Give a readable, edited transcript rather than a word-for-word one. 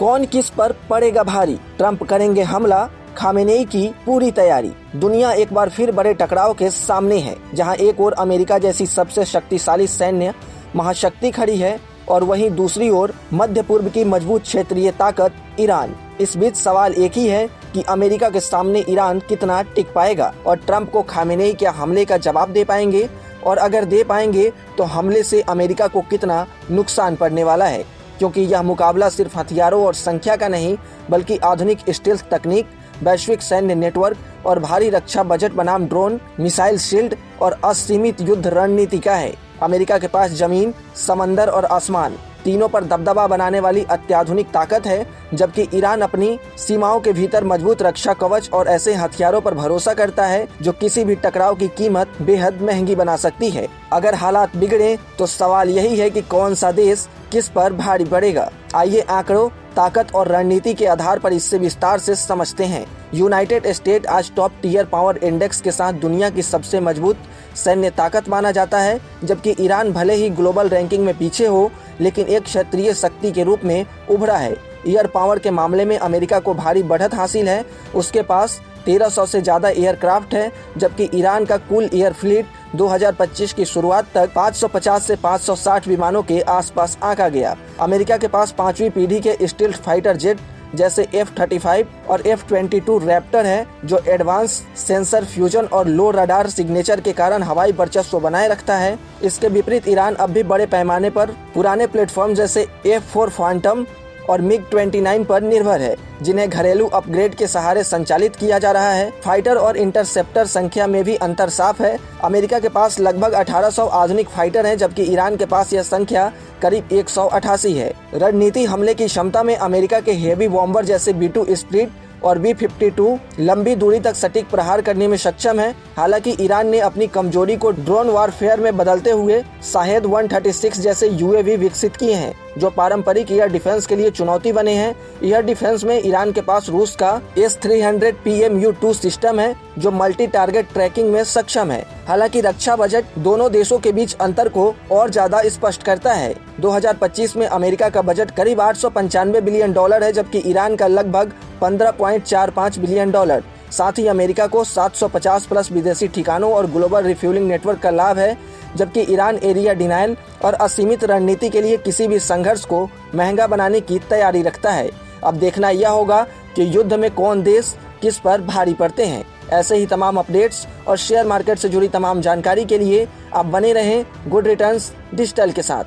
कौन किस पर पड़ेगा भारी, ट्रंप करेंगे हमला, खामेनेई की पूरी तैयारी। दुनिया एक बार फिर बड़े टकराव के सामने है, जहां एक ओर अमेरिका जैसी सबसे शक्तिशाली सैन्य महाशक्ति खड़ी है और वहीं दूसरी ओर मध्य पूर्व की मजबूत क्षेत्रीय ताकत ईरान। इस बीच सवाल एक ही है कि अमेरिका के सामने ईरान कितना टिक पाएगा और ट्रंप को खामेनेई क्या हमले का जवाब दे पाएंगे, और अगर दे पाएंगे तो हमले से अमेरिका को कितना नुकसान पड़ने वाला है, क्योंकि यह मुकाबला सिर्फ हथियारों और संख्या का नहीं बल्कि आधुनिक स्टील्थ तकनीक, वैश्विक सैन्य नेटवर्क और भारी रक्षा बजट बनाम ड्रोन, मिसाइल शील्ड और असीमित युद्ध रणनीति का है। अमेरिका के पास जमीन, समंदर और आसमान तीनों पर दबदबा बनाने वाली अत्याधुनिक ताकत है, जबकि ईरान अपनी सीमाओं के भीतर मजबूत रक्षा कवच और ऐसे हथियारों पर भरोसा करता है जो किसी भी टकराव की कीमत बेहद महंगी बना सकती है। अगर हालात बिगड़े तो सवाल यही है कि कौन सा देश किस पर भारी पड़ेगा। आइए आंकड़ों, ताकत और रणनीति के आधार पर इससे विस्तार से समझते हैं। यूनाइटेड स्टेट आज टॉप टियर पावर इंडेक्स के साथ दुनिया की सबसे मजबूत सैन्य ताकत माना जाता है, जबकि ईरान भले ही ग्लोबल रैंकिंग में पीछे हो लेकिन एक क्षेत्रीय शक्ति के रूप में उभरा है। एयर पावर के मामले में अमेरिका को भारी बढ़त हासिल है, उसके पास 1300 से ज्यादा एयरक्राफ्ट है, जबकि ईरान का कुल एयर फ्लीट 2025 की शुरुआत तक 550 से 560 विमानों के आसपास आंका गया। अमेरिका के पास 5वीं पीढ़ी के स्टील्थ फाइटर जेट जैसे F-35 और F-22 रैप्टर है, जो एडवांस सेंसर फ्यूजन और लो रडार सिग्नेचर के कारण हवाई वर्चस्व बनाए रखता है। इसके विपरीत ईरान अब भी बड़े पैमाने पर पुराने प्लेटफॉर्म जैसे F-4 फैंटम और MiG-29 पर निर्भर है, जिन्हें घरेलू अपग्रेड के सहारे संचालित किया जा रहा है। फाइटर और इंटरसेप्टर संख्या में भी अंतर साफ है। अमेरिका के पास लगभग 1800 आधुनिक फाइटर हैं, जबकि ईरान के पास यह संख्या करीब 188 है। रणनीति हमले की क्षमता में अमेरिका के हेवी बॉम्बर जैसे B-2 स्प्लिट और B-52 लंबी दूरी तक सटीक प्रहार करने में सक्षम है। हालांकि ईरान ने अपनी कमजोरी को ड्रोन वारफेयर में बदलते हुए शाहेद 136 जैसे UAV विकसित किए हैं, जो पारंपरिक एयर डिफेंस के लिए चुनौती बने हैं। एयर डिफेंस में ईरान के पास रूस का S-300 PMU-2 सिस्टम है, जो मल्टी टारगेट ट्रैकिंग में सक्षम है। हालांकि रक्षा बजट दोनों देशों के बीच अंतर को और ज्यादा स्पष्ट करता है। 2025 में अमेरिका का बजट करीब $895 बिलियन है, जबकि ईरान का लगभग $15.45 बिलियन। साथ ही अमेरिका को 750 प्लस विदेशी ठिकानों और ग्लोबल रिफ्यूलिंग नेटवर्क का लाभ है, जबकि ईरान एरिया डिनाइल और असीमित रणनीति के लिए किसी भी संघर्ष को महंगा बनाने की तैयारी रखता है। अब देखना यह होगा कि युद्ध में कौन देश किस पर भारी पड़ते हैं। ऐसे ही तमाम अपडेट्स और शेयर मार्केट से जुड़ी तमाम जानकारी के लिए आप बने रहें गुड रिटर्न्स डिजिटल के साथ।